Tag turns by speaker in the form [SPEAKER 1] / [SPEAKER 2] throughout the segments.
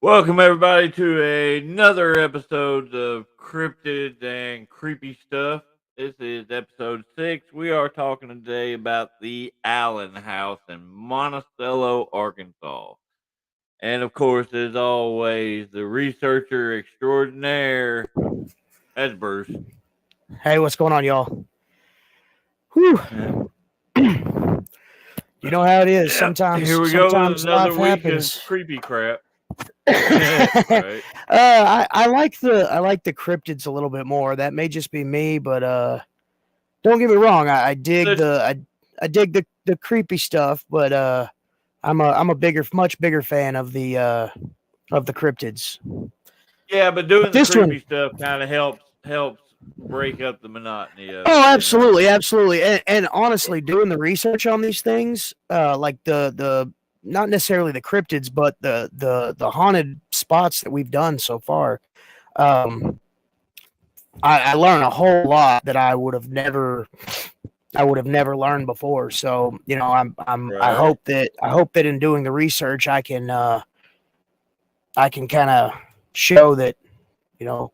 [SPEAKER 1] Welcome everybody to another episode of Cryptids and Creepy Stuff. This is episode 6. We are talking today about the Allen House in Monticello, Arkansas. And of course, as always, the researcher extraordinaire, that's Bruce.
[SPEAKER 2] Hey, what's going on, y'all? Whew. You know how it is. Sometimes,
[SPEAKER 1] here we go.
[SPEAKER 2] Sometimes
[SPEAKER 1] Another
[SPEAKER 2] life
[SPEAKER 1] week
[SPEAKER 2] happens.
[SPEAKER 1] of creepy crap.
[SPEAKER 2] Right. I like the cryptids a little bit more. That may just be me, but don't get me wrong. I dig I dig the creepy stuff, but I'm a much bigger fan of the cryptids.
[SPEAKER 1] Yeah, but doing the creepy stuff kind of helps break up the monotony of it.
[SPEAKER 2] Oh, absolutely, absolutely. And honestly, doing the research on these things, like the not necessarily the cryptids, but the haunted spots that we've done so far, I learned a whole lot that I would have never learned before. So, you know,
[SPEAKER 1] Right.
[SPEAKER 2] I hope that in doing the research, I can kind of show that, you know,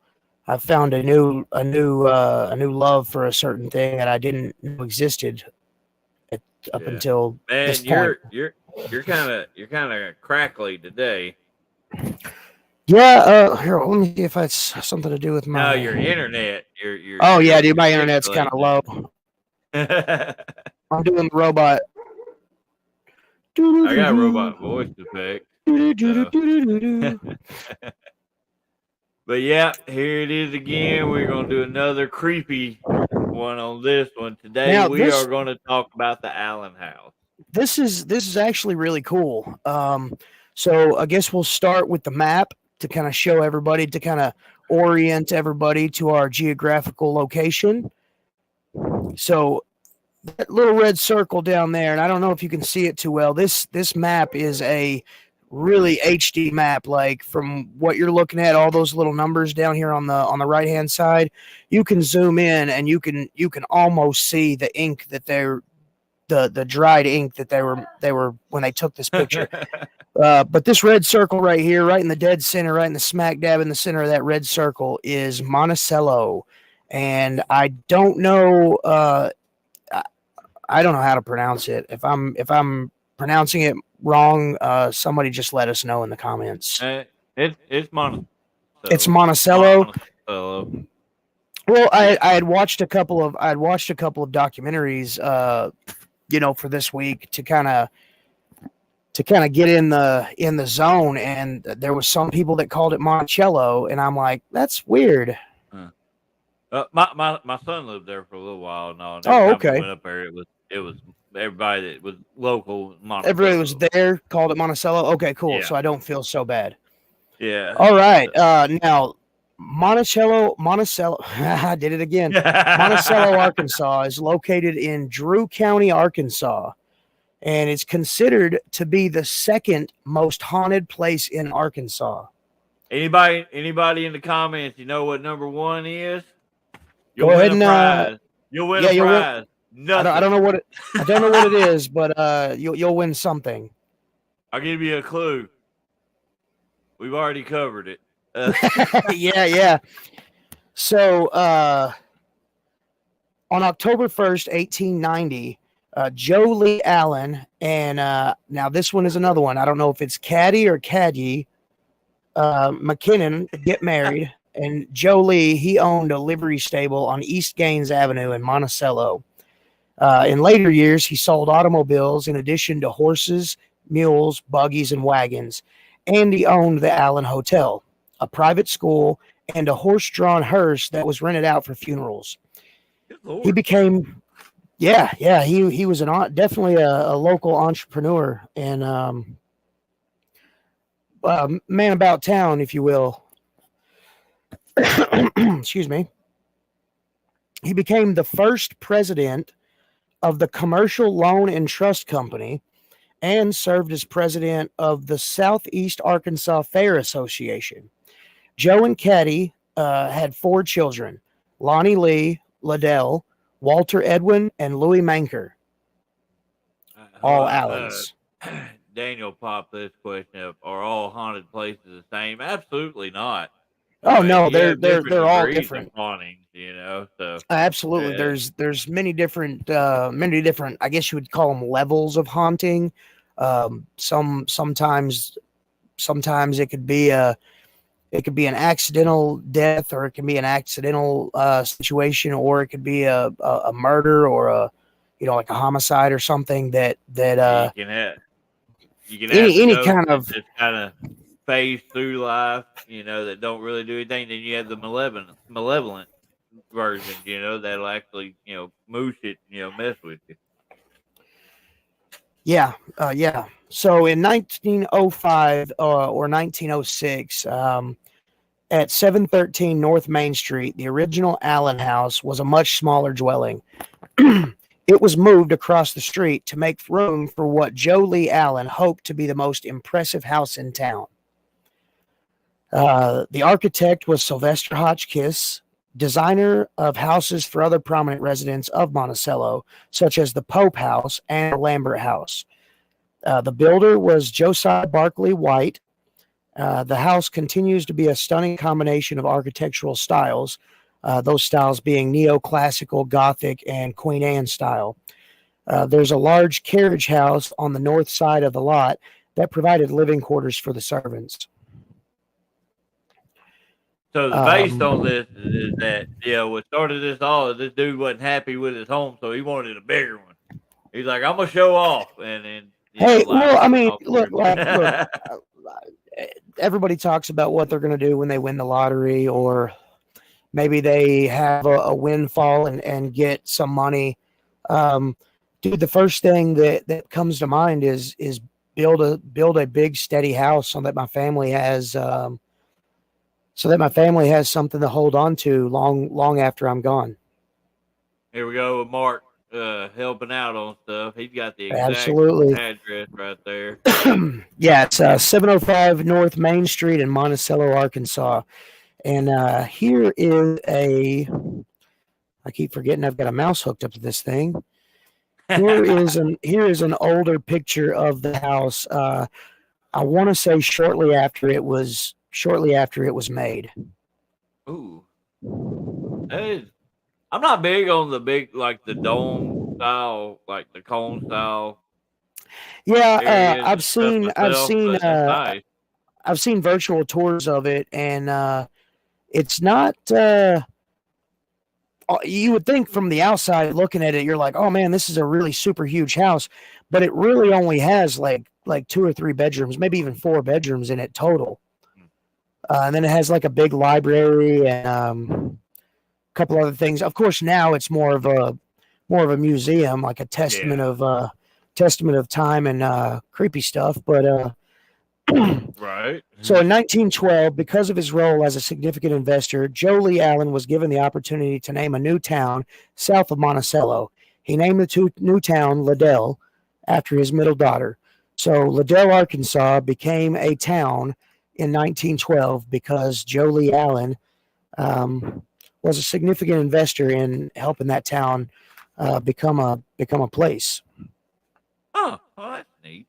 [SPEAKER 2] I found a new love for a certain thing that I didn't know existed up until this point.
[SPEAKER 1] You're kind of crackly today.
[SPEAKER 2] Yeah, here, let me see if that's something to do with my.
[SPEAKER 1] No, your internet.
[SPEAKER 2] Oh yeah, dude, my internet's kind of low. I'm doing the robot.
[SPEAKER 1] I got a robot voice effect. But yeah, here it is again. We're gonna do another creepy one on this one today. Now, we are going to talk about the Allen House.
[SPEAKER 2] This is actually really cool. So I guess we'll start with the map to kind of show everybody, to kind of orient everybody to our geographical location. So that little red circle down there, and I don't know if you can see it too well. This map is a really HD map. Like from what you're looking at, all those little numbers down here on the right hand side, you can zoom in and you can almost see the ink that the dried ink that they were when they took this picture. But this red circle right here, right in the dead center, right in the smack dab in the center of that red circle, is Monticello, and I don't know I don't know how to pronounce it. If I'm pronouncing it wrong, somebody just let us know in the comments.
[SPEAKER 1] It's Monticello.
[SPEAKER 2] It's Monticello. Well, I had watched a couple of documentaries, you know, for this week to kind of get in the zone, and there was some people that called it Monticello, and I'm like, that's weird.
[SPEAKER 1] My son lived there for a little while now.
[SPEAKER 2] Oh, okay.
[SPEAKER 1] We went up there. It was everybody that was local. Monticello.
[SPEAKER 2] Everybody was there called it Monticello. Okay, cool. Yeah. So I don't feel so bad.
[SPEAKER 1] Yeah.
[SPEAKER 2] All right. Now Monticello. I did it again. Monticello, Arkansas is located in Drew County, Arkansas, and it's considered to be the second most haunted place in Arkansas.
[SPEAKER 1] Anybody in the comments, you know what number 1 is?
[SPEAKER 2] Go ahead and
[SPEAKER 1] you'll win a prize.
[SPEAKER 2] I don't know what it is, but you'll win something.
[SPEAKER 1] I'll give you a clue. We've already covered it.
[SPEAKER 2] Yeah. So on October 1st, 1890, Joe Lee Allen, and now this one is another one. I don't know if it's Caddy or Caddy McKinnon get married, and Joe Lee, he owned a livery stable on East Gaines Avenue in Monticello. In later years, he sold automobiles in addition to horses, mules, buggies, and wagons. and he owned the Allen Hotel, a private school, and a horse-drawn hearse that was rented out for funerals.
[SPEAKER 1] Good
[SPEAKER 2] He
[SPEAKER 1] Lord.
[SPEAKER 2] became, yeah, he was definitely a local entrepreneur and man about town, if you will. Excuse me. He became the first president of the Commercial Loan and Trust Company and served as president of the Southeast Arkansas Fair Association. Joe and Caddy had 4 children: Lonnie Lee, Liddell, Walter Edwin, and Louis Manker, all Allens.
[SPEAKER 1] Daniel popped this question up. Are all haunted places the same? Absolutely not.
[SPEAKER 2] Oh no,
[SPEAKER 1] You have different
[SPEAKER 2] they're all
[SPEAKER 1] degrees of
[SPEAKER 2] different.
[SPEAKER 1] hauntings, so
[SPEAKER 2] Absolutely,
[SPEAKER 1] uh,
[SPEAKER 2] there's many different I guess you would call them levels of haunting. Sometimes it could be an accidental death, or it can be an accidental situation, or it could be a murder, or like a homicide or something
[SPEAKER 1] you can have the
[SPEAKER 2] any
[SPEAKER 1] ghosts
[SPEAKER 2] kind
[SPEAKER 1] that
[SPEAKER 2] of.
[SPEAKER 1] just kind of phase through life, that don't really do anything. Then you have the malevolent versions, that'll actually, moosh it, mess with you.
[SPEAKER 2] Yeah. So in 1905 or 1906, at 713 North Main Street, the original Allen House was a much smaller dwelling. It was moved across the street to make room for what Joe Lee Allen hoped to be the most impressive house in town. The architect was Sylvester Hotchkiss, designer of houses for other prominent residents of Monticello, such as the Pope House and the Lambert House. The builder was Josiah Barclay White. The house continues to be a stunning combination of architectural styles, those styles being neoclassical, Gothic, and Queen Anne style. There's a large carriage house on the north side of the lot that provided living quarters for the servants.
[SPEAKER 1] So the base on this is that, what started this all is this dude wasn't happy with his home, so he wanted a bigger one. He's like, I'm gonna show off, and then
[SPEAKER 2] Hey,
[SPEAKER 1] life
[SPEAKER 2] well, I
[SPEAKER 1] went
[SPEAKER 2] mean,
[SPEAKER 1] off
[SPEAKER 2] look,
[SPEAKER 1] script.
[SPEAKER 2] everybody talks about what they're going to do when they win the lottery, or maybe they have a windfall and get some money. Um, Dude, the first thing that comes to mind is build a big steady house so that my family has something to hold on to long after I'm gone.
[SPEAKER 1] Here we go with Mark helping out on stuff. He's got the exact
[SPEAKER 2] Absolutely.
[SPEAKER 1] address right there.
[SPEAKER 2] Yeah, it's 705 North Main Street in Monticello, Arkansas. And here is I keep forgetting I've got a mouse hooked up to this thing. Here is an older picture of the house. I want to say shortly after it was made.
[SPEAKER 1] Ooh, I'm not big on the big, like the dome style, like the cone style
[SPEAKER 2] Yeah,
[SPEAKER 1] areas and stuff myself, but that's nice.
[SPEAKER 2] I've seen virtual tours of it, and it's not. You would think from the outside looking at it, you're like, oh man, this is a really super huge house, but it really only has like 2 or 3 bedrooms, maybe even 4 bedrooms in it total. And then it has like a big library and a couple other things. Of course, now it's more of a museum, like a testament of time and creepy stuff. But
[SPEAKER 1] Right.
[SPEAKER 2] so in 1912, because of his role as a significant investor, Joe Lee Allen was given the opportunity to name a new town south of Monticello. He named the new town Liddell after his middle daughter. So Liddell, Arkansas became a town in 1912 because Joe Lee Allen was a significant investor in helping that town become a place.
[SPEAKER 1] Oh, that's neat.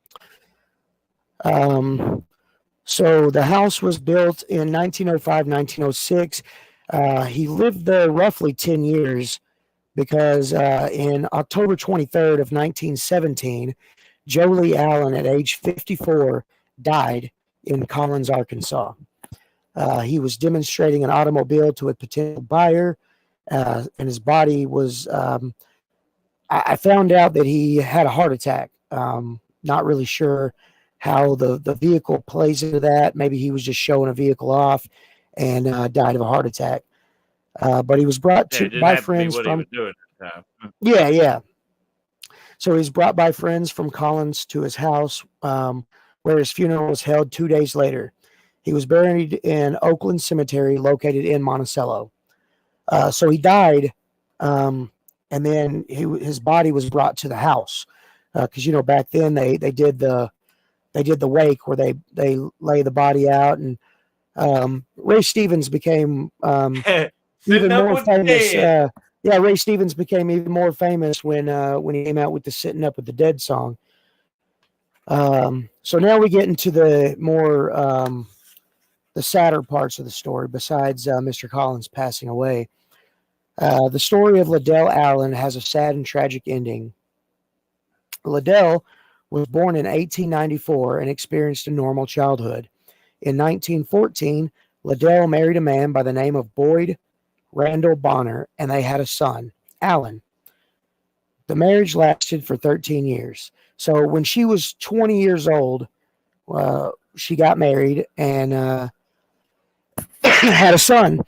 [SPEAKER 2] So the house was built in 1905, 1906. He lived there roughly 10 years because in October 23rd of 1917, Joe Lee Allen, at age 54, died in Collins, Arkansas. He was demonstrating an automobile to a potential buyer, and his body was. I found out that he had a heart attack. Not really sure how the vehicle plays into that. Maybe he was just showing a vehicle off and died of a heart attack. But he was brought
[SPEAKER 1] Yeah, it just
[SPEAKER 2] by
[SPEAKER 1] happened to be
[SPEAKER 2] friends
[SPEAKER 1] what he
[SPEAKER 2] from
[SPEAKER 1] was doing at the time.
[SPEAKER 2] yeah, yeah. So he was brought by friends from Collins to his house, where his funeral was held 2 days later. He was buried in Oakland Cemetery, located in Monticello. So he died, and then his body was brought to the house because back then they did the wake where they lay the body out, and Ray Stevens became
[SPEAKER 1] Sitting
[SPEAKER 2] even
[SPEAKER 1] up
[SPEAKER 2] more
[SPEAKER 1] with the
[SPEAKER 2] famous.
[SPEAKER 1] dead.
[SPEAKER 2] Yeah, Ray Stevens became even more famous when he came out with the "Sitting Up with the Dead" song. So now we get into the more the sadder parts of the story. Besides Mr. Collins passing away, the story of Liddell Allen has a sad and tragic ending. Liddell was born in 1894 and experienced a normal childhood. In 1914, Liddell married a man by the name of Boyd Randall Bonner, and they had a son, Alan. The marriage lasted for 13 years. So when she was 20 years old, she got married and had a son,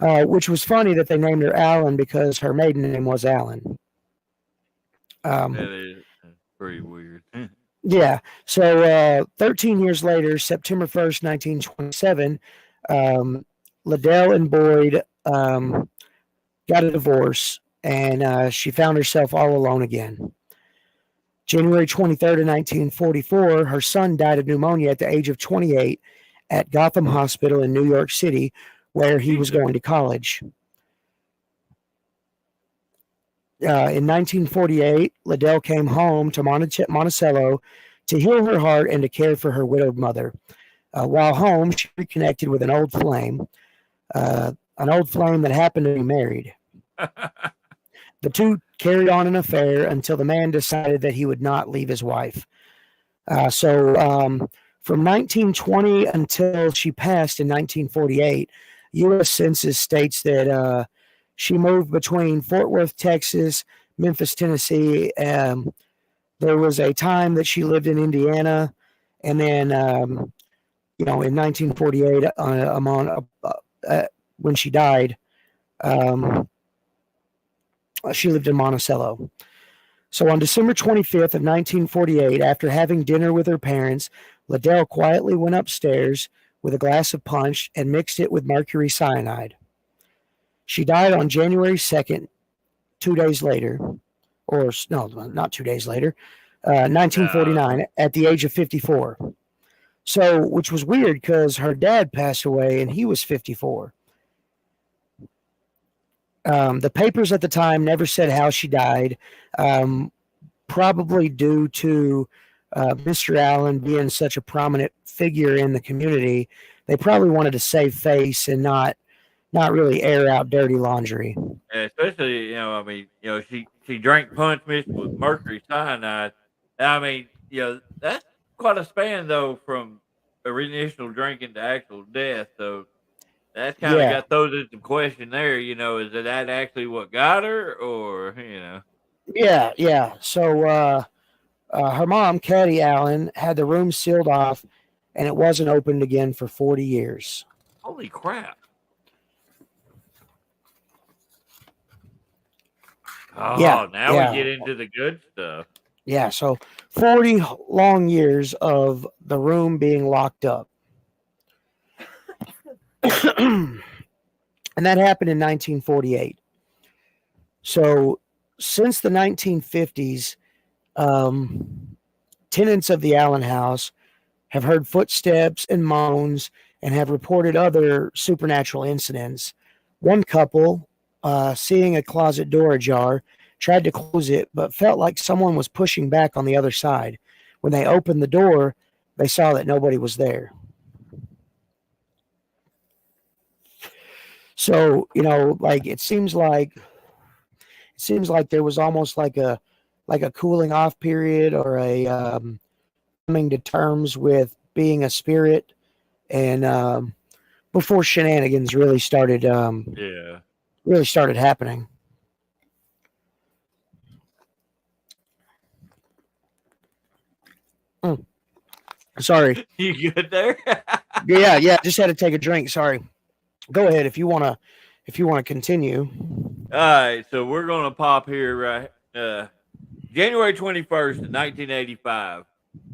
[SPEAKER 2] which was funny that they named her Alan because her maiden name was Alan.
[SPEAKER 1] That
[SPEAKER 2] Um,
[SPEAKER 1] is pretty weird.
[SPEAKER 2] yeah. So 13 years later, September 1st, 1927, Liddell and Boyd got a divorce, and she found herself all alone again. January 23rd, 1944, her son died of pneumonia at the age of 28 at Gotham Hospital in New York City, where he was
[SPEAKER 1] Jesus.
[SPEAKER 2] going to college. In 1948, Liddell came home to Monticello to heal her heart and to care for her widowed mother. While home, she reconnected with an old flame that happened to be married. The two carried on an affair until the man decided that he would not leave his wife. So from 1920 until she passed in 1948, U.S. Census states that she moved between Fort Worth, Texas, Memphis, Tennessee. There was a time that she lived in Indiana, and then in 1948, when she died, um, she lived in Monticello. So on December 25th of 1948, after having dinner with her parents, Liddell quietly went upstairs with a glass of punch and mixed it with mercury cyanide. She died on January 2nd, 2 days later, or no, not 2 days later,
[SPEAKER 1] No.
[SPEAKER 2] 1949, at the age of 54. So, which was weird because her dad passed away and he was 54. The papers at the time never said how she died, probably due to Mr. Allen being such a prominent figure in the community. They probably wanted to save face and not really air out dirty laundry.
[SPEAKER 1] Yeah, especially, I mean, she drank punch mixed with mercury cyanide. I mean, that's quite a span though from initial drinking to actual death. So that's kind of
[SPEAKER 2] Yeah,
[SPEAKER 1] got those into question there. Is that actually what got her, or?
[SPEAKER 2] yeah, yeah. So her mom, Caddy Allen, had the room sealed off, and it wasn't opened again for 40 years.
[SPEAKER 1] Holy crap!
[SPEAKER 2] Yeah,
[SPEAKER 1] Oh, now we
[SPEAKER 2] yeah,
[SPEAKER 1] get into the good stuff.
[SPEAKER 2] yeah. So 40 long years of the room being locked up. And that happened in 1948. So since the 1950s, um, tenants of the Allen house have heard footsteps and moans and have reported other supernatural incidents. One couple, seeing a closet door ajar, tried to close it but felt like someone was pushing back on the other side. When they opened the door, they saw that nobody was there. So, like it seems like there was almost like a cooling off period or a coming to terms with being a spirit, and before shenanigans
[SPEAKER 1] Yeah.
[SPEAKER 2] really started happening. Mm. Sorry.
[SPEAKER 1] You good there?
[SPEAKER 2] Yeah. Just had to take a drink. Sorry. Go ahead if you wanna continue.
[SPEAKER 1] All right, so we're gonna pop here right. January 21st, 1985.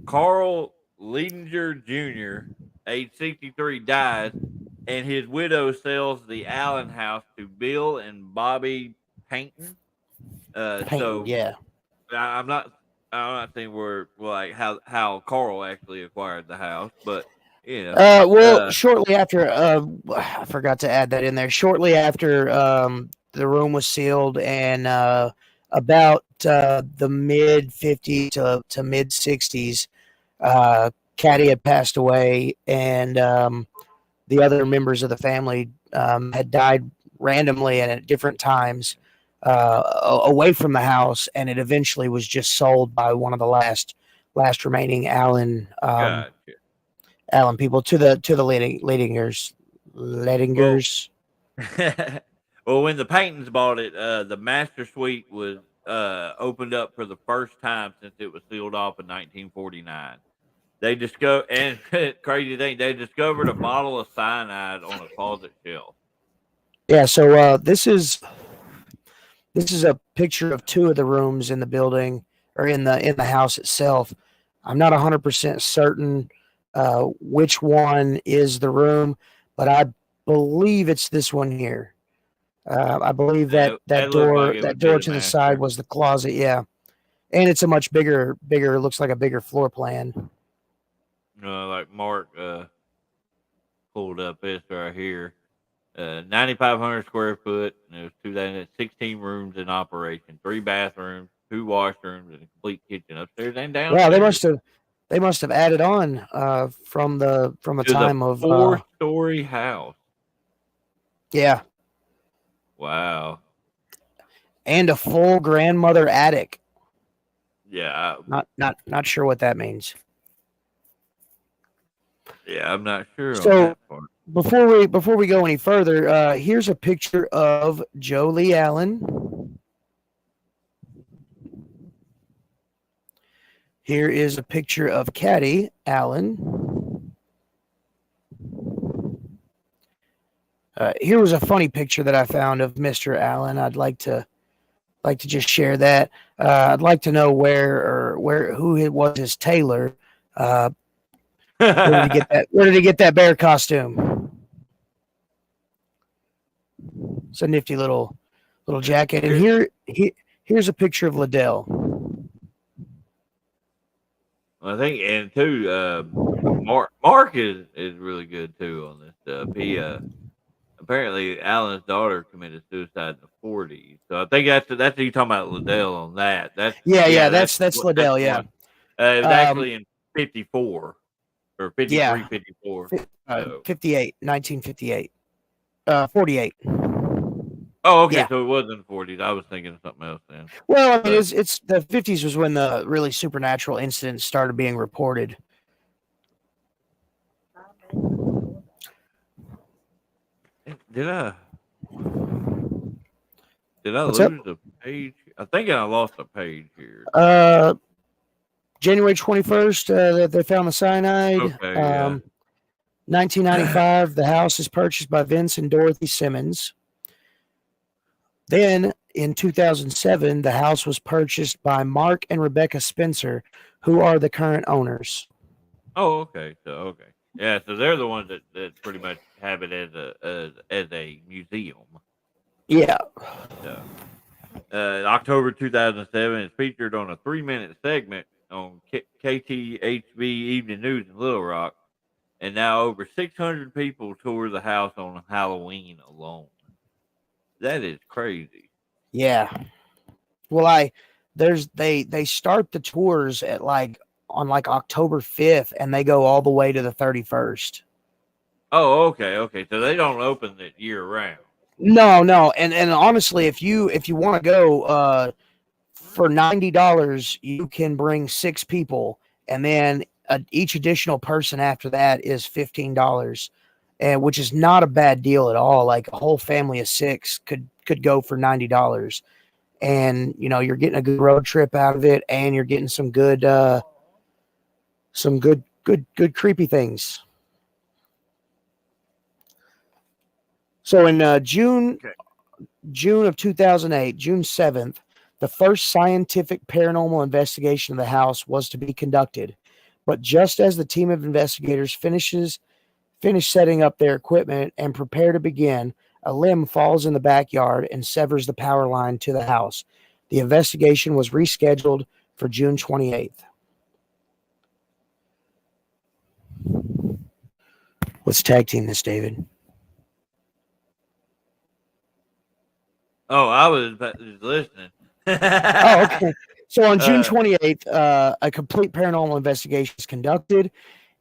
[SPEAKER 1] Carl Leidinger Jr., age 63, dies, and his widow sells the Allen house to Bill and Bobby Paynton.
[SPEAKER 2] Painting,
[SPEAKER 1] So
[SPEAKER 2] yeah.
[SPEAKER 1] I'm not saying we're like how Carl actually acquired the house, but you know,
[SPEAKER 2] Well,
[SPEAKER 1] uh,
[SPEAKER 2] shortly after, I forgot to add that in there. Shortly after, the room was sealed, and about the mid '50s to mid '60s, Caddy had passed away, and the other members of the family had died randomly and at different times away from the house, and it eventually was just sold by one of the last remaining
[SPEAKER 1] gotcha.
[SPEAKER 2] Allen people to the Ledingers.
[SPEAKER 1] Well,
[SPEAKER 2] Ledingers.
[SPEAKER 1] well, when the Paytons bought it, the master suite was opened up for the first time since it was sealed off in 1949. They discovered, and crazy thing, they discovered a bottle of cyanide on a closet shelf.
[SPEAKER 2] Yeah. So this is a picture of two of the rooms in the building or in the house itself. I'm not 100% certain which one is the room, but I believe it's this one here. I believe that
[SPEAKER 1] That looked like it
[SPEAKER 2] that
[SPEAKER 1] would be
[SPEAKER 2] door
[SPEAKER 1] the
[SPEAKER 2] to the side
[SPEAKER 1] master.
[SPEAKER 2] was the closet. Yeah, and it's a much bigger. It looks like a bigger floor plan.
[SPEAKER 1] Like Mark pulled up this right here. 9,500 square foot. And it was 2016 rooms in operation, 3 bathrooms, 2 washrooms, and a complete kitchen upstairs and
[SPEAKER 2] Wow,
[SPEAKER 1] downstairs
[SPEAKER 2] they must have added on from the
[SPEAKER 1] to the
[SPEAKER 2] time of
[SPEAKER 1] 4-story house.
[SPEAKER 2] yeah,
[SPEAKER 1] Wow.
[SPEAKER 2] and a full grandmother attic.
[SPEAKER 1] Yeah,
[SPEAKER 2] Not sure what that means.
[SPEAKER 1] yeah, I'm not sure on
[SPEAKER 2] So
[SPEAKER 1] that part.
[SPEAKER 2] before we go any further, here's a picture of Joe Lee Allen. Here is a picture of Caddy Allen. Here was a funny picture that I found of Mr. Allen. I'd like to just share that. I'd like to know who it was his tailor. Where did he get that? Where did he get that bear costume? It's a nifty little jacket. And here's a picture of Liddell.
[SPEAKER 1] I think, and too, Mark is really good too on this stuff. He apparently Alan's daughter committed suicide in the 40s, so I think that's you talking about Liddell on that. That's
[SPEAKER 2] Yeah,
[SPEAKER 1] that's
[SPEAKER 2] that's
[SPEAKER 1] that's
[SPEAKER 2] Liddell.
[SPEAKER 1] the
[SPEAKER 2] Yeah,
[SPEAKER 1] one. It was
[SPEAKER 2] um,
[SPEAKER 1] actually in 54 or 53,
[SPEAKER 2] yeah,
[SPEAKER 1] 54. So
[SPEAKER 2] 58, 1958, 48.
[SPEAKER 1] oh, okay,
[SPEAKER 2] Yeah.
[SPEAKER 1] so it was in the 40s. I was thinking of something else then.
[SPEAKER 2] Well, I mean,
[SPEAKER 1] But
[SPEAKER 2] it's the 50s was when the really supernatural incidents started being reported.
[SPEAKER 1] did I did I
[SPEAKER 2] What's up?
[SPEAKER 1] lose the page? I think I lost a page here.
[SPEAKER 2] January 21st, they found the cyanide.
[SPEAKER 1] Okay, yeah.
[SPEAKER 2] 1995, the house is purchased by Vince and Dorothy Simmons. Then in 2007, the house was purchased by Mark and Rebecca Spencer, who are the current owners.
[SPEAKER 1] Oh, okay. So okay, yeah. So they're the ones that pretty much have it as a museum.
[SPEAKER 2] Yeah.
[SPEAKER 1] So, October 2007, it's featured on a 3-minute segment on KTHV Evening News in Little Rock, and now over 600 people tour the house on Halloween alone. That is crazy.
[SPEAKER 2] Yeah. Well, they start the tours at on October 5th, and they go all the way to the 31st.
[SPEAKER 1] Oh, okay, okay. So they don't open it year round.
[SPEAKER 2] No, and honestly, if you want to go for $90, you can bring 6 people, and then each additional person after that is $15, and which is not a bad deal at all. Like a whole family of 6 could go for $90, and you're getting a good road trip out of it, and you're getting some good good creepy things. So in
[SPEAKER 1] Okay.
[SPEAKER 2] June of 2008, June 7th, the first scientific paranormal investigation of the house was to be conducted. But just as the team of investigators finish setting up their equipment and prepare to begin, a limb falls in the backyard and severs the power line to the house. The investigation was rescheduled for June 28th. Let's tag team this, David.
[SPEAKER 1] Oh, I was just listening.
[SPEAKER 2] Oh, okay. So on June
[SPEAKER 1] uh,
[SPEAKER 2] 28th, a complete paranormal investigation is conducted.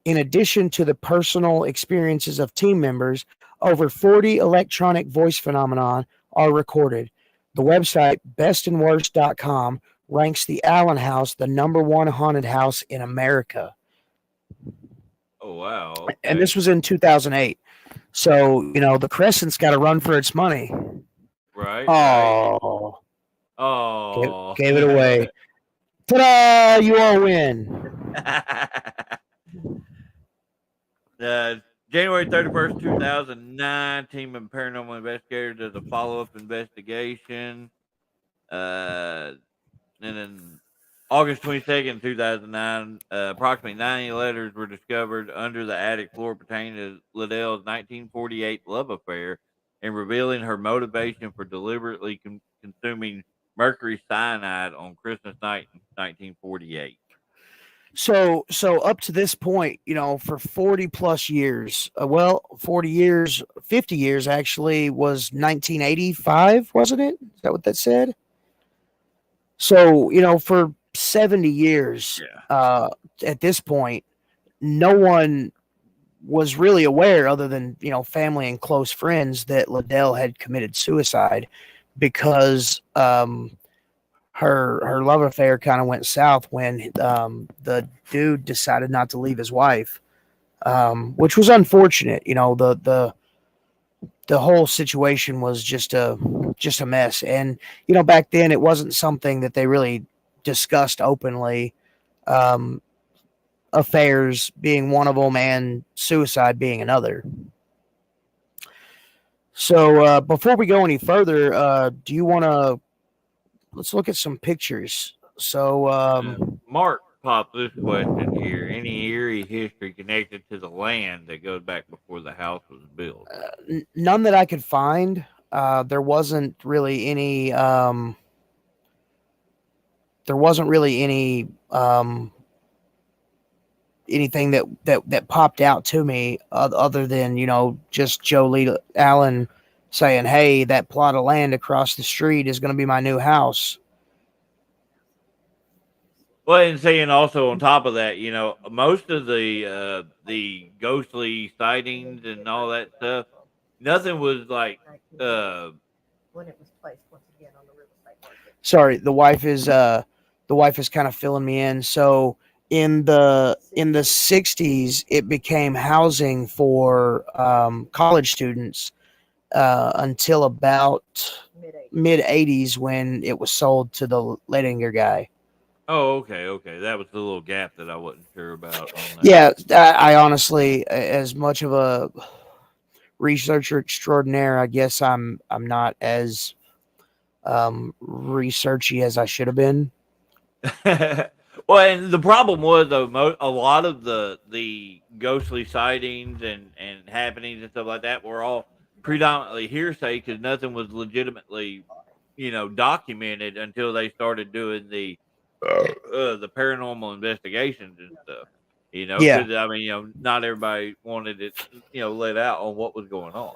[SPEAKER 2] In addition to the personal experiences of team members, over 40 electronic voice phenomena are recorded. The website bestandworst.com ranks the Allen House the number one haunted house in America.
[SPEAKER 1] oh wow.
[SPEAKER 2] And
[SPEAKER 1] Okay.
[SPEAKER 2] this was in 2008. So, the Crescent's got to run for its money.
[SPEAKER 1] Right. Right.
[SPEAKER 2] Oh,
[SPEAKER 1] Oh.
[SPEAKER 2] gave it away. Ta-da! You all win.
[SPEAKER 1] uh, January 31st, 2009, team of paranormal investigators does a follow-up investigation. Uh, and then August 22nd, 2009, approximately 90 letters were discovered under the attic floor pertaining to Liddell's 1948 love affair and revealing her motivation for deliberately consuming mercury cyanide on Christmas night in 1948.
[SPEAKER 2] So up to this point, for 40 plus years, 40 years, 50 years actually was 1985, wasn't it? Is that what that said? So, for 70 years,
[SPEAKER 1] Yeah.
[SPEAKER 2] at this point, no one was really aware, other than, family and close friends, that Liddell had committed suicide because her love affair kind of went south when the dude decided not to leave his wife, which was unfortunate. The whole situation was just a mess, and back then it wasn't something that they really discussed openly. Um, Affairs being one of them, and suicide being another. So before we go any further, do you want to let's look at some pictures? So
[SPEAKER 1] Mark popped this question here. Any eerie history connected to the land that goes back before the house was built?
[SPEAKER 2] none that I could find. There wasn't really any. There wasn't really anything that popped out to me other than just Joe Lee Allen saying, "Hey, that plot of land across the street is going to be my new house."
[SPEAKER 1] Well, and saying also on top of that, most of the ghostly sightings and all that stuff, nothing was like uh
[SPEAKER 2] Sorry, the wife is kind of filling me in. So in the 60s, it became housing for college students until about mid 80s when it was sold to the Ledinger guy.
[SPEAKER 1] oh, okay, okay. That was the little gap that I wasn't sure about on that.
[SPEAKER 2] Yeah, I honestly, as much of a researcher extraordinaire, I guess I'm not as researchy as I should have been.
[SPEAKER 1] Well, and the problem was though, a lot of the ghostly sightings and happenings and stuff like that were all predominantly hearsay because nothing was legitimately, documented until they started doing the paranormal investigations and stuff.
[SPEAKER 2] Yeah,
[SPEAKER 1] Because I mean, not everybody wanted it, let out on what was going on.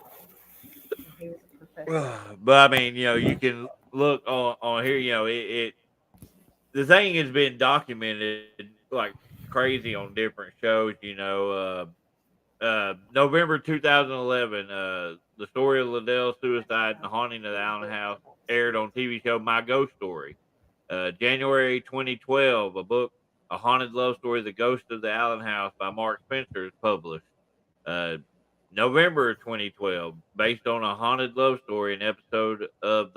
[SPEAKER 1] But I mean, you can look on here. The thing has been documented like crazy on different shows. November 2011, the story of Liddell's suicide and the haunting of the Allen House aired on TV show My Ghost Story. January 2012, a book, A Haunted Love Story, The Ghost of the Allen House by Mark Spencer is published. Uh, November 2012, based on a haunted love story, an episode of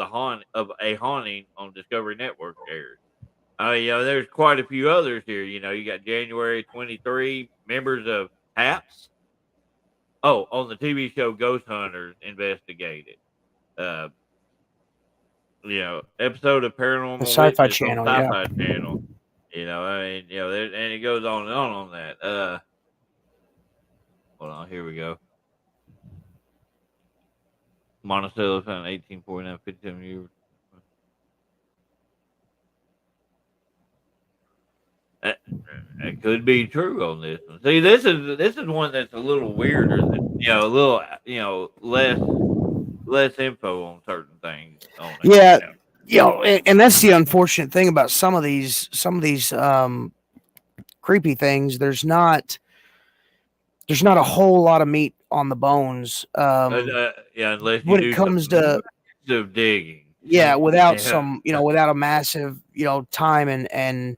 [SPEAKER 1] A Haunting on Discovery Network aired. there's quite a few others here. You got January 23 members of HAPS. Oh, on the TV show Ghost Hunters investigated. Uh, episode of
[SPEAKER 2] The
[SPEAKER 1] Paranormal
[SPEAKER 2] Sci-Fi
[SPEAKER 1] Witness on
[SPEAKER 2] Channel, yeah.
[SPEAKER 1] Sci-Fi Channel. And it goes on and on that. Hold on, here we go. Monticello found 1849, 57 years. It could be true on this one. See, this is one that's a little weirder. A little less info on certain things on it.
[SPEAKER 2] Yeah, and that's the unfortunate thing about some of these creepy things. There's not a whole lot of meat on the bones.
[SPEAKER 1] Unless you
[SPEAKER 2] when
[SPEAKER 1] do
[SPEAKER 2] it comes to
[SPEAKER 1] digging.
[SPEAKER 2] without some, without a massive, time and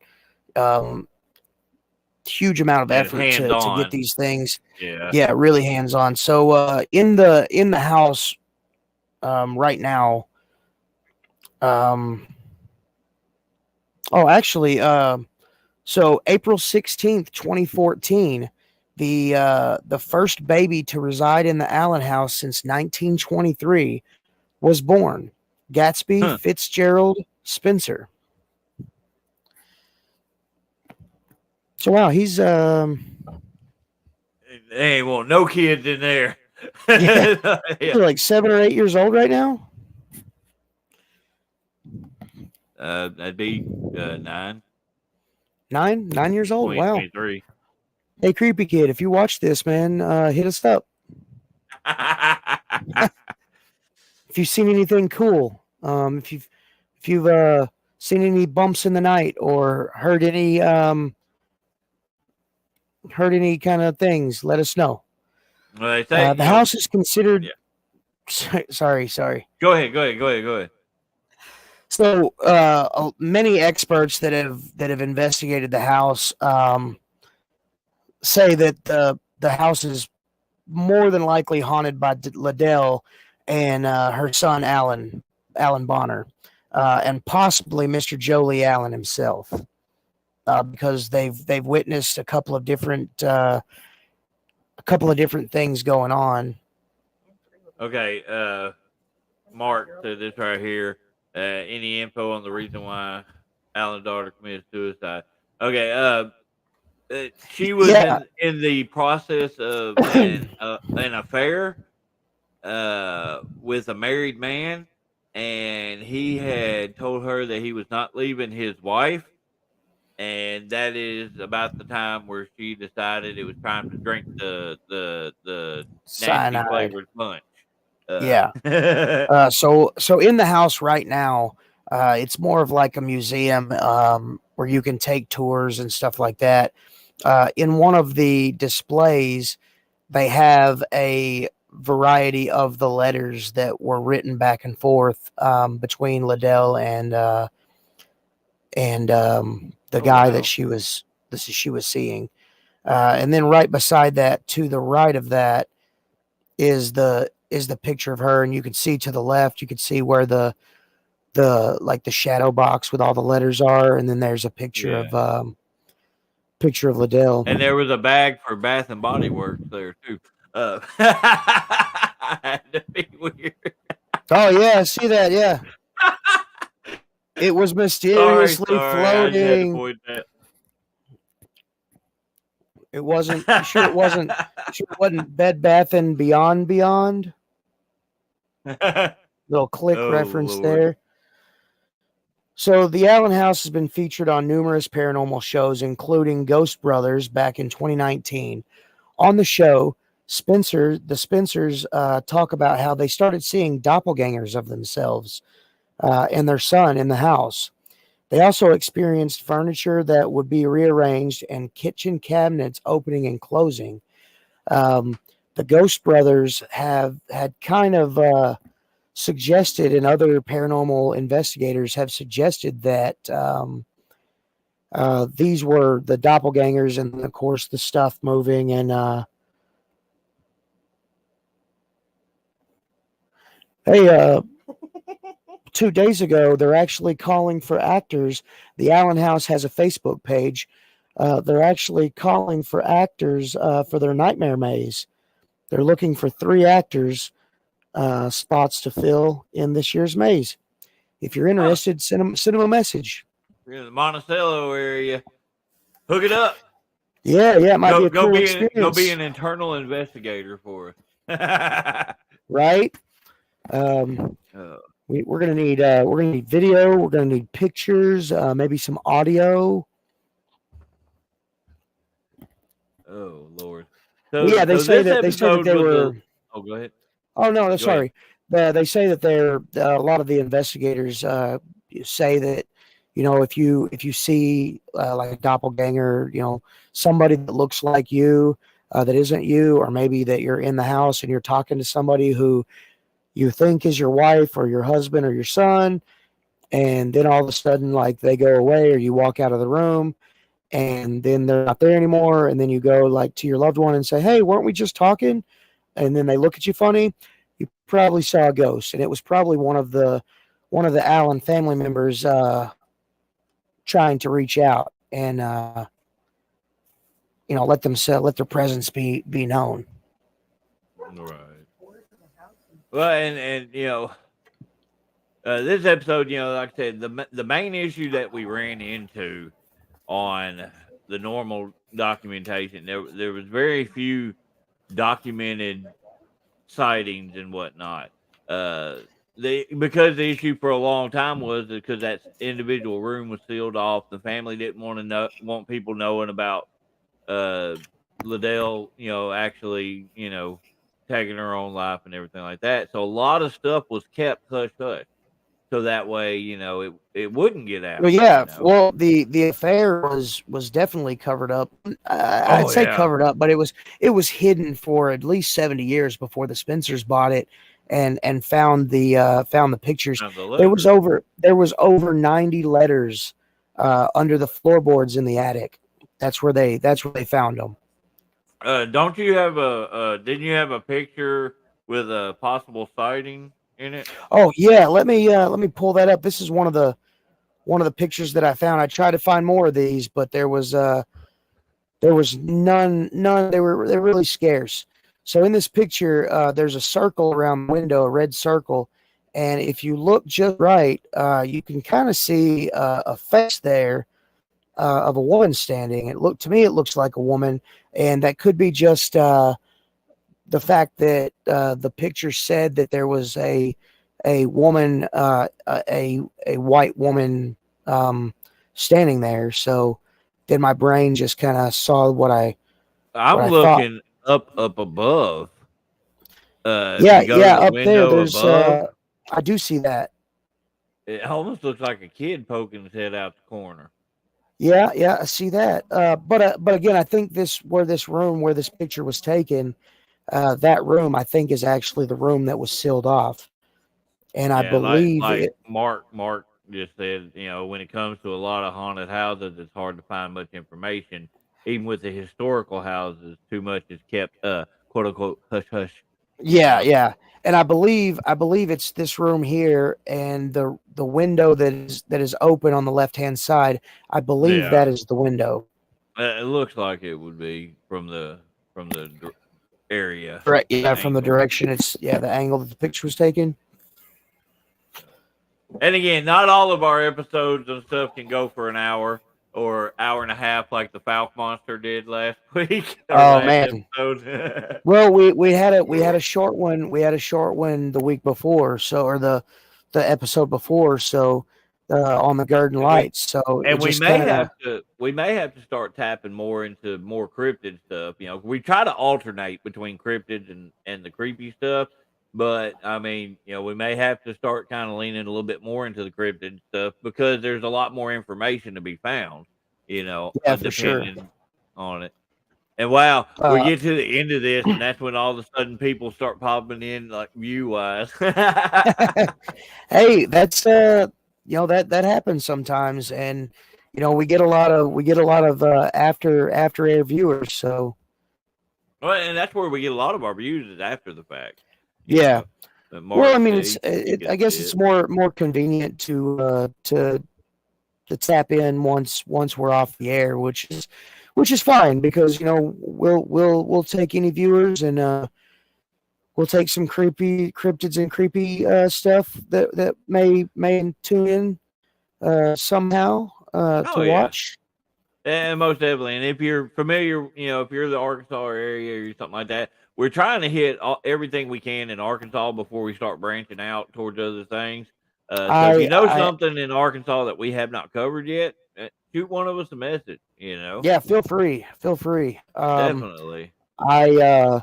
[SPEAKER 2] huge amount of effort to get these things. Yeah, really hands on. So in the house right now. So April 16th, 2014, the first baby to reside in the Allen house since 1923 was born. Gatsby Fitzgerald Spencer. So wow, he's
[SPEAKER 1] Hey, well, no kids in there.
[SPEAKER 2] Yeah. He's like 7 or 8 years old right now.
[SPEAKER 1] That'd be 9.
[SPEAKER 2] 9 years old. Wow.
[SPEAKER 1] 23.
[SPEAKER 2] Hey, creepy kid, if you watch this, man, hit us up. If you've seen anything cool, if you've seen any bumps in the night or heard any kind of things, let us know.
[SPEAKER 1] Well, the
[SPEAKER 2] house is considered. Yeah. Sorry.
[SPEAKER 1] Go ahead.
[SPEAKER 2] So, many experts that have investigated the house say that the house is more than likely haunted by Liddell and her son Alan Bonner, and possibly Mr. Jolie Allen himself, because they've witnessed a couple of different things going on.
[SPEAKER 1] Okay, Mark said this right here. Any info on the reason why Alan's daughter committed suicide? Okay, she was in the process of an affair with a married man, and he had told her that he was not leaving his wife, and that is about the time where she decided it was time to drink the nasty flavored punch.
[SPEAKER 2] So in the house right now, it's more of like a museum where you can take tours and stuff like that. In one of the displays, they have a variety of the letters that were written back and forth between Liddell and the guy that she was seeing. And then right beside that, to the right of that, is the picture of her, and you can see to the left, you can see where the shadow box with all the letters are, and then there's a picture of Liddell.
[SPEAKER 1] And there was a bag for Bath and Body Works there too. Had to be weird.
[SPEAKER 2] Oh yeah, I see that. Yeah, it was mysteriously floating.
[SPEAKER 1] I had to point that.
[SPEAKER 2] It wasn't. Sure, it wasn't. Sure, it wasn't Bed Bath and Beyond. Little click reference Lord. There. So the Allen house has been featured on numerous paranormal shows, including Ghost Brothers back in 2019. On the show, the Spencers talk about how they started seeing doppelgangers of themselves and their son in the house. They also experienced furniture that would be rearranged and kitchen cabinets opening and closing. The Ghost Brothers had kind of suggested, and other paranormal investigators have suggested, that these were the doppelgangers, and of course the stuff moving. And hey, 2 days ago, they're actually calling for actors. The Allen House has a Facebook page. They're actually calling for actors for their Nightmare Maze. They're looking for 3 actors spots to fill in this year's maze. If you're
[SPEAKER 1] Huh.
[SPEAKER 2] interested, send them a message.
[SPEAKER 1] You're in the Monticello area. Hook it up.
[SPEAKER 2] Yeah, it might be
[SPEAKER 1] Go
[SPEAKER 2] a cool
[SPEAKER 1] go be
[SPEAKER 2] experience,
[SPEAKER 1] an internal investigator for us.
[SPEAKER 2] right? Um,
[SPEAKER 1] Oh,
[SPEAKER 2] we're gonna need video. We're gonna need pictures, maybe some audio.
[SPEAKER 1] oh Lord.
[SPEAKER 2] Well, yeah,
[SPEAKER 1] So this
[SPEAKER 2] they say that
[SPEAKER 1] episode
[SPEAKER 2] they
[SPEAKER 1] was a.
[SPEAKER 2] were.
[SPEAKER 1] Oh, go ahead.
[SPEAKER 2] Oh no, no,
[SPEAKER 1] Go ahead.
[SPEAKER 2] sorry. They say that they're a lot of the investigators say that if you see like a doppelganger, somebody that looks like you that isn't you, or maybe that you're in the house and you're talking to somebody who you think is your wife or your husband or your son, and then all of a sudden like they go away or you walk out of the room and then they're not there anymore, and then you go like to your loved one and say, "Hey, weren't we just talking?" And then they look at you funny. You probably saw a ghost, and it was probably one of the Allen family members trying to reach out and let their presence be known.
[SPEAKER 1] Right. Well, and this episode, like I said, the main issue that we ran into on the normal documentation, there was very few documented sightings and whatnot. Uh, because the issue for a long time was because that individual room was sealed off. The family didn't want people knowing about uh Liddell, actually, taking her own life and everything like that. So a lot of stuff was kept hush hush, so that way, it wouldn't get
[SPEAKER 2] Well,
[SPEAKER 1] out.
[SPEAKER 2] yeah. Well, the affair was definitely covered up. I'd
[SPEAKER 1] Oh
[SPEAKER 2] say
[SPEAKER 1] yeah,
[SPEAKER 2] covered up, but it was hidden for at least 70 years before the Spencers bought it and found the pictures.
[SPEAKER 1] found the
[SPEAKER 2] There was
[SPEAKER 1] letter.
[SPEAKER 2] over 90 letters under the floorboards in the attic. That's where they found them.
[SPEAKER 1] Don't you have didn't you have a picture with a possible sighting in it?
[SPEAKER 2] Oh yeah, let me pull that up. This is one of the pictures that I found. I tried to find more of these, but there was none. They're really scarce. So in this picture, there's a circle around the window, a red circle, and if you look just right, you can kind of see a face there of a woman standing. To me, it looks like a woman, and that could be just the fact that the picture said that there was a woman, a white woman standing there. So then my brain just kind of saw what
[SPEAKER 1] I'm
[SPEAKER 2] I thought.
[SPEAKER 1] looking up above. If
[SPEAKER 2] Yeah,
[SPEAKER 1] you go to
[SPEAKER 2] yeah,
[SPEAKER 1] the
[SPEAKER 2] up there.
[SPEAKER 1] window
[SPEAKER 2] There's
[SPEAKER 1] above,
[SPEAKER 2] I do see that.
[SPEAKER 1] it almost looks like a kid poking his head out the corner.
[SPEAKER 2] Yeah, yeah, I see that. But again, I think this room where this picture was taken, that room I think is actually the room that was sealed off, and I
[SPEAKER 1] Yeah, like
[SPEAKER 2] believe
[SPEAKER 1] like
[SPEAKER 2] it.
[SPEAKER 1] Mark just said, when it comes to a lot of haunted houses, it's hard to find much information. Even with the historical houses, too much is kept quote unquote hush hush. You
[SPEAKER 2] Yeah,
[SPEAKER 1] know.
[SPEAKER 2] yeah. And I believe it's this room here, and the window that is open on the left-hand side. I believe
[SPEAKER 1] Yeah,
[SPEAKER 2] that is the window.
[SPEAKER 1] it looks like it would be from the area,
[SPEAKER 2] Right.
[SPEAKER 1] the
[SPEAKER 2] Yeah, from the
[SPEAKER 1] angle.
[SPEAKER 2] direction the angle that the picture was taken.
[SPEAKER 1] And again, not all of our episodes and stuff can go for an hour or hour and a half like the Falk Monster did last week or
[SPEAKER 2] Oh
[SPEAKER 1] last
[SPEAKER 2] man.
[SPEAKER 1] episode.
[SPEAKER 2] Well, we had a short one. We had a short one the week before, or the episode before, on the Garden
[SPEAKER 1] and we
[SPEAKER 2] Lights. So it
[SPEAKER 1] and we
[SPEAKER 2] just
[SPEAKER 1] may
[SPEAKER 2] kind of.
[SPEAKER 1] have to start tapping more into more cryptid stuff. We try to alternate between cryptids and the creepy stuff, but I mean, we may have to start kind of leaning a little bit more into the cryptid stuff because there's a lot more information to be found.
[SPEAKER 2] Yeah, for sure.
[SPEAKER 1] Depending on it. And wow, we
[SPEAKER 2] Uh,
[SPEAKER 1] get to the end of this, and that's when all of a sudden people start popping in like view wise.
[SPEAKER 2] hey, that's that happens sometimes, and we get a lot of after air viewers. So
[SPEAKER 1] Well, and that's where we get a lot of our views is after the fact, you
[SPEAKER 2] yeah,
[SPEAKER 1] know.
[SPEAKER 2] Well, I
[SPEAKER 1] Mark
[SPEAKER 2] mean,
[SPEAKER 1] said he could
[SPEAKER 2] I
[SPEAKER 1] see
[SPEAKER 2] guess it's
[SPEAKER 1] it.
[SPEAKER 2] more convenient to tap in once we're off the air, which is fine because we'll take any viewers and we'll take some creepy cryptids and creepy stuff that may tune in somehow to
[SPEAKER 1] Oh yeah.
[SPEAKER 2] watch.
[SPEAKER 1] And most definitely. And if you're familiar, if you're the Arkansas area or something like that, we're trying to hit everything we can in Arkansas before we start branching out towards other things. So if you know
[SPEAKER 2] I
[SPEAKER 1] something in Arkansas that we have not covered yet, shoot one of us a message.
[SPEAKER 2] Yeah, feel free.
[SPEAKER 1] Definitely.
[SPEAKER 2] I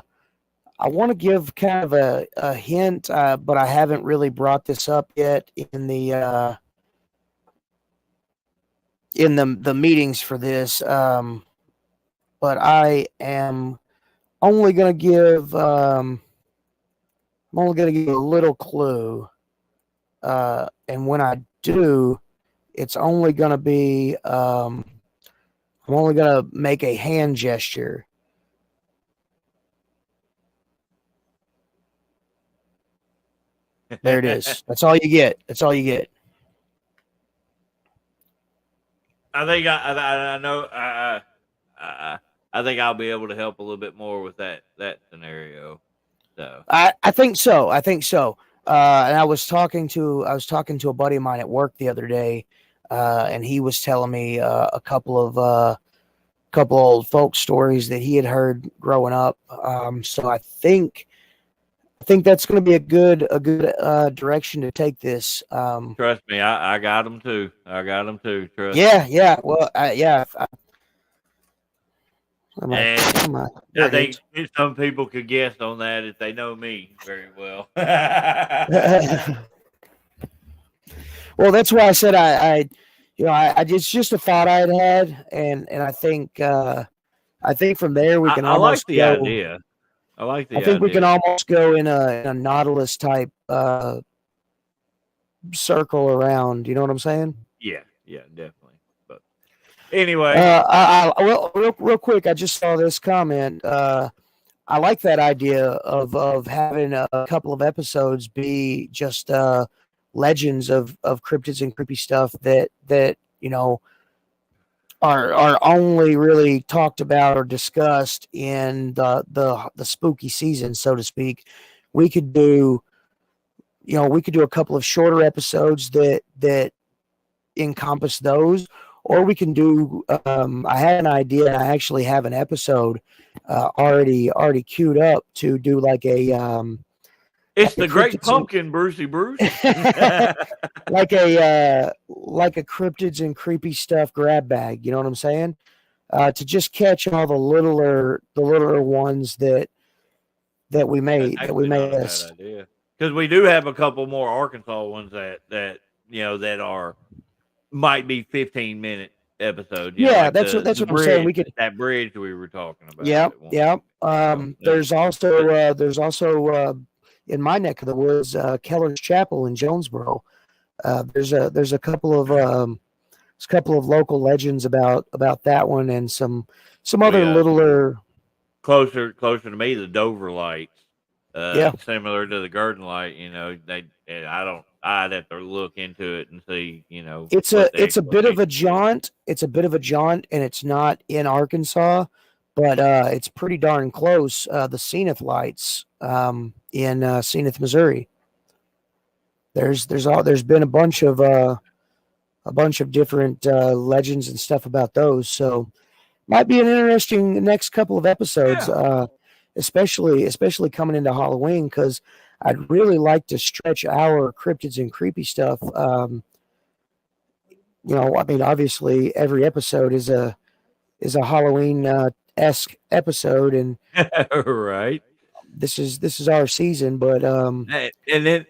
[SPEAKER 2] I want to give kind of a hint, but I haven't really brought this up yet in the meetings for this. But I am only going to give I'm only going to give a little clue, and when I do, it's only going to be I'm only going to make a hand gesture. There it is. That's all you get. That's all you get.
[SPEAKER 1] I think I know I, I think I'll be able to help a little bit more with that scenario. So
[SPEAKER 2] I think so. I think so. And I was talking to a buddy of mine at work the other day, and he was telling me a couple old folk stories that he had heard growing up. So I think that's going to be a good direction to take this.
[SPEAKER 1] trust me, I got them too. I got them too. Trust me.
[SPEAKER 2] Yeah, yeah. Well, yeah.
[SPEAKER 1] And
[SPEAKER 2] There
[SPEAKER 1] I
[SPEAKER 2] it is.
[SPEAKER 1] think some people could guess on that if they know me very well.
[SPEAKER 2] Well, that's why I said I it's just a thought I had, and I think from there we can
[SPEAKER 1] I like
[SPEAKER 2] almost
[SPEAKER 1] the
[SPEAKER 2] go.
[SPEAKER 1] idea. I like
[SPEAKER 2] I
[SPEAKER 1] the
[SPEAKER 2] think we can
[SPEAKER 1] idea.
[SPEAKER 2] almost go in a Nautilus type circle around. You know what I'm saying?
[SPEAKER 1] Yeah, yeah, definitely. But anyway,
[SPEAKER 2] Well, real quick, I just saw this comment. I like that idea of having a couple of episodes be just legends of cryptids and creepy stuff that are only really talked about or discussed in the spooky season, so to speak. We could do we could do a couple of shorter episodes that encompass those, or we can do. I had an idea. I actually have an episode already queued up to do
[SPEAKER 1] it's
[SPEAKER 2] like a
[SPEAKER 1] the Great
[SPEAKER 2] cryptids
[SPEAKER 1] Pumpkin, Brucey Bruce.
[SPEAKER 2] like a cryptids and creepy stuff grab bag. You know what I'm saying? To just catch all the littler ones
[SPEAKER 1] That's
[SPEAKER 2] that we
[SPEAKER 1] actually not a bad
[SPEAKER 2] missed.
[SPEAKER 1] idea because we do have a couple more Arkansas ones that are might be 15-minute episodes.
[SPEAKER 2] Yeah,
[SPEAKER 1] Like
[SPEAKER 2] that's
[SPEAKER 1] the
[SPEAKER 2] what I'm saying. We
[SPEAKER 1] bridge,
[SPEAKER 2] could.
[SPEAKER 1] that bridge we were talking about
[SPEAKER 2] Yeah,
[SPEAKER 1] at one
[SPEAKER 2] yeah.
[SPEAKER 1] point. That-
[SPEAKER 2] There's also in my neck of the woods, Keller's Chapel in Jonesboro. There's a couple of local legends about that one and some
[SPEAKER 1] we
[SPEAKER 2] other littler.
[SPEAKER 1] closer to me, the Dover lights,
[SPEAKER 2] Yeah,
[SPEAKER 1] similar to the Garden light. I'd have to look into it and see, what the
[SPEAKER 2] it's a bit of a
[SPEAKER 1] explanation is.
[SPEAKER 2] jaunt. It's a bit of a jaunt, and it's not in Arkansas, but it's pretty darn close. The Zenith lights in Zenith, Missouri. There's been a bunch of different legends and stuff about those. So might be an interesting next couple of episodes,
[SPEAKER 1] Yeah.
[SPEAKER 2] especially coming into Halloween, because I'd really like to stretch our cryptids and creepy stuff. I mean, obviously every episode is a Halloween esque episode, and
[SPEAKER 1] Right.
[SPEAKER 2] this is our season. But
[SPEAKER 1] And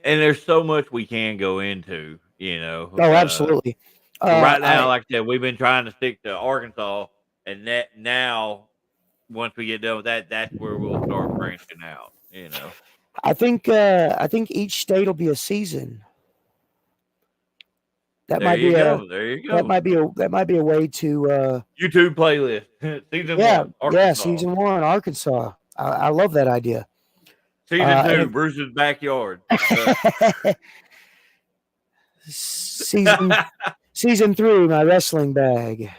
[SPEAKER 1] there's so much we can go into,
[SPEAKER 2] oh, absolutely.
[SPEAKER 1] But right now,
[SPEAKER 2] I
[SPEAKER 1] like I said, we've been trying to stick to Arkansas, and that now, once we get done with that, that's where we'll start branching out.
[SPEAKER 2] I think each state will be a season. That
[SPEAKER 1] There
[SPEAKER 2] might
[SPEAKER 1] you
[SPEAKER 2] be a
[SPEAKER 1] go. There you go.
[SPEAKER 2] that might be a way to
[SPEAKER 1] YouTube playlist season one,
[SPEAKER 2] yeah
[SPEAKER 1] Arkansas.
[SPEAKER 2] season one Arkansas. I love that idea.
[SPEAKER 1] Season 2,
[SPEAKER 2] and
[SPEAKER 1] Bruce's backyard.
[SPEAKER 2] season 3, my wrestling bag.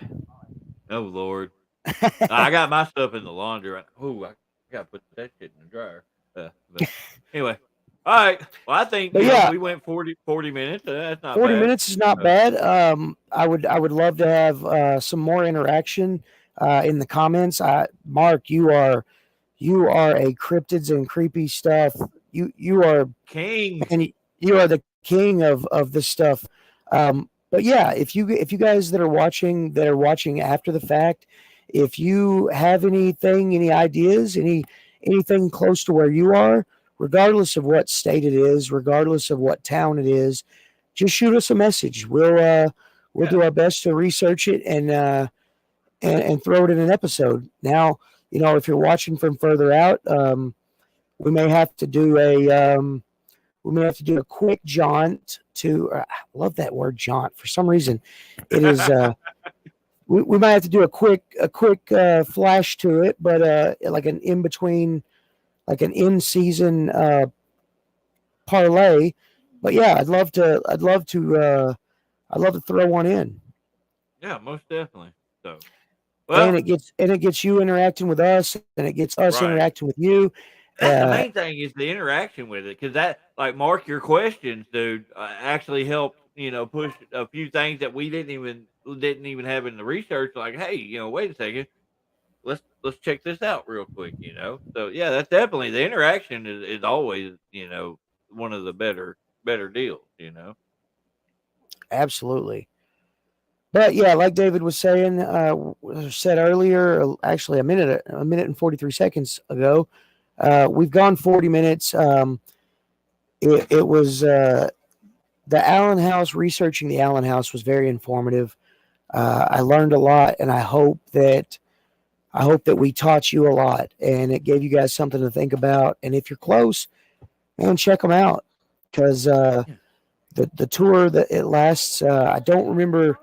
[SPEAKER 1] Oh Lord, I got my stuff in the laundry right. Oh, I gotta put that shit in the dryer. But anyway, all right. Well, I think
[SPEAKER 2] But yeah,
[SPEAKER 1] we went 40 minutes. That's not
[SPEAKER 2] 40
[SPEAKER 1] bad.
[SPEAKER 2] minutes is not bad. I would love to have some more interaction in the comments. Mark, you are a cryptids and creepy stuff. You are
[SPEAKER 1] King.
[SPEAKER 2] and you are the king of this stuff. But yeah, if you guys that are watching after the fact, if you have any ideas, anything close to where you are, regardless of what state it is, regardless of what town it is, just shoot us a message. We'll do our best to research it and throw it in an episode. Now, if you're watching from further out, we may have to do a quick jaunt to. I love that word jaunt. For some reason, it is. We might have to do a quick flash to it, but like an in between, like an in season parlay. But yeah, I'd love to throw one in.
[SPEAKER 1] Yeah, most definitely. So,
[SPEAKER 2] And
[SPEAKER 1] well,
[SPEAKER 2] it gets you interacting with us, and it gets us
[SPEAKER 1] right.
[SPEAKER 2] interacting with you.
[SPEAKER 1] That's the main thing is the interaction with it, because that, like, Mark, your questions, dude, actually helped. Push a few things that we didn't even have in the research. Like, hey, wait a second, let's check this out real quick. So yeah, that's definitely the interaction is always one of the better deals.
[SPEAKER 2] Absolutely. But yeah, like David was saying, said earlier, actually a minute and 43 seconds ago, we've gone 40 minutes. It was the Allen House. Researching the Allen House was very informative. I learned a lot, and I hope that we taught you a lot, and it gave you guys something to think about. And if you're close, man, check them out, because the tour that it lasts. I don't remember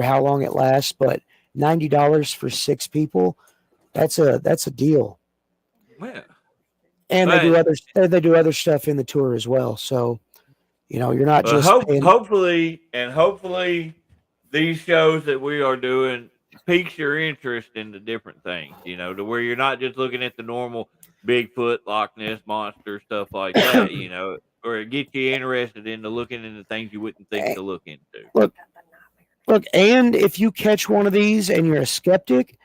[SPEAKER 2] how long it lasts, but $90 for 6 people. That's a deal.
[SPEAKER 1] Yeah.
[SPEAKER 2] And
[SPEAKER 1] But
[SPEAKER 2] they do other stuff in the tour as well. So, you're not just paying.
[SPEAKER 1] hopefully these shows that we are doing piques your interest in the different things, to where you're not just looking at the normal Bigfoot, Loch Ness monster, stuff like that, or it gets you interested into looking into things you wouldn't think to look into.
[SPEAKER 2] Look, and if you catch one of these and you're a skeptic,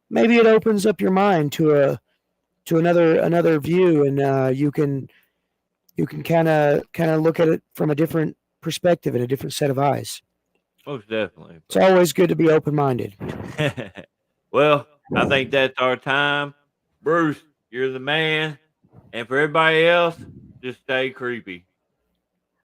[SPEAKER 2] maybe it opens up your mind to another view, and you can kind of look at it from a different perspective and a different set of eyes.
[SPEAKER 1] Most definitely.
[SPEAKER 2] It's always good to be open-minded.
[SPEAKER 1] Well, I think that's our time. Bruce, you're the man. And for everybody else, just stay creepy.